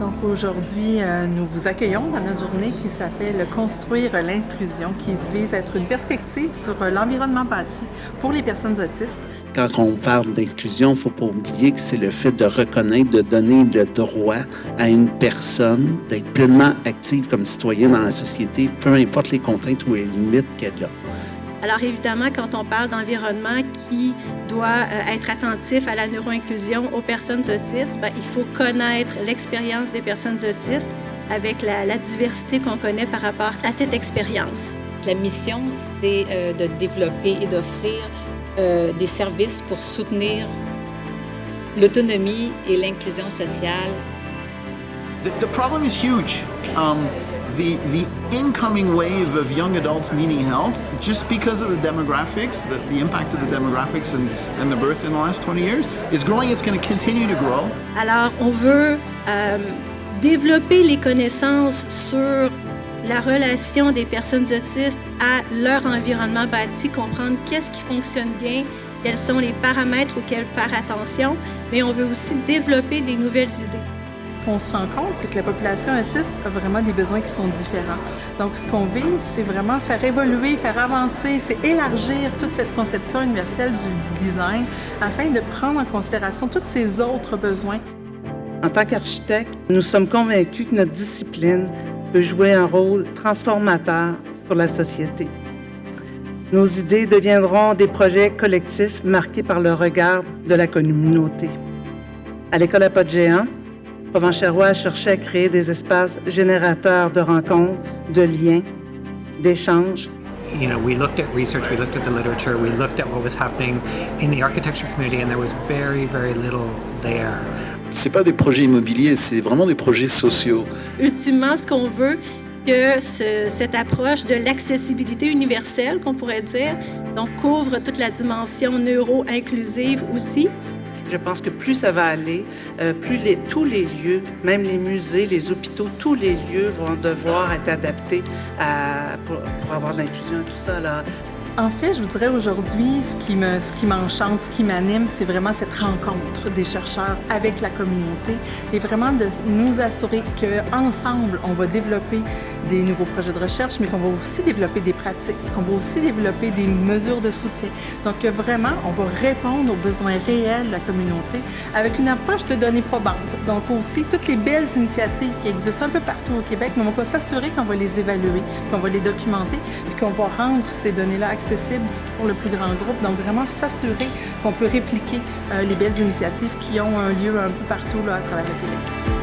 Donc aujourd'hui, nous vous accueillons dans notre journée qui s'appelle Construire l'inclusion, qui vise à être une perspective sur l'environnement bâti pour les personnes autistes. Quand on parle d'inclusion, il ne faut pas oublier que c'est le fait de reconnaître, de donner le droit à une personne d'être pleinement active comme citoyenne dans la société, peu importe les contraintes ou les limites qu'elle a. Alors évidemment, quand on parle d'environnement qui doit être attentif à la neuroinclusion aux personnes autistes, il faut connaître l'expérience des personnes autistes avec la diversité qu'on connaît par rapport à cette expérience. La mission, c'est de développer et d'offrir des services pour soutenir l'autonomie et l'inclusion sociale. The problem is huge. The incoming wave of young adults needing help, just because of the demographics, the impact of the demographics and the birth in the last 20 years, is growing. It's going to continue to grow. Alors, on veut développer les connaissances sur la relation des personnes autistes à leur environnement bâti, comprendre qu'est-ce qui fonctionne bien, quels sont les paramètres auxquels faire attention, mais on veut aussi développer des nouvelles idées. Ce qu'on se rend compte, c'est que la population autiste a vraiment des besoins qui sont différents. Donc, ce qu'on vise, c'est vraiment faire évoluer, faire avancer, c'est élargir toute cette conception universelle du design afin de prendre en considération tous ces autres besoins. En tant qu'architecte, nous sommes convaincus que notre discipline peut jouer un rôle transformateur sur la société. Nos idées deviendront des projets collectifs marqués par le regard de la communauté. À l'École à pas de géant, Provencherois a cherché à créer des espaces générateurs de rencontres, de liens, d'échanges. You know, we looked at research, we looked at the literature, we looked at what was happening in the architecture community, and there was very, very little there. C'est pas des projets immobiliers, c'est vraiment des projets sociaux. Ultimement, ce qu'on veut, que cette approche de l'accessibilité universelle, qu'on pourrait dire, donc couvre toute la dimension neuro-inclusive aussi. Je pense que plus ça va aller, plus tous les lieux, même les musées, les hôpitaux, tous les lieux vont devoir être adaptés pour avoir de l'inclusion et tout ça. Là. En fait, je vous dirais aujourd'hui, ce qui m'enchante, ce qui m'anime, c'est vraiment cette rencontre des chercheurs avec la communauté et vraiment de nous assurer qu'ensemble, on va développer des nouveaux projets de recherche, mais qu'on va aussi développer des pratiques, qu'on va aussi développer des mesures de soutien. Donc vraiment, on va répondre aux besoins réels de la communauté avec une approche de données probantes. Donc aussi, toutes les belles initiatives qui existent un peu partout au Québec, mais on va s'assurer qu'on va les évaluer, qu'on va les documenter, puis qu'on va rendre ces données-là accessibles pour le plus grand groupe. Donc vraiment s'assurer qu'on peut répliquer les belles initiatives qui ont un lieu un peu partout là, à travers le Québec.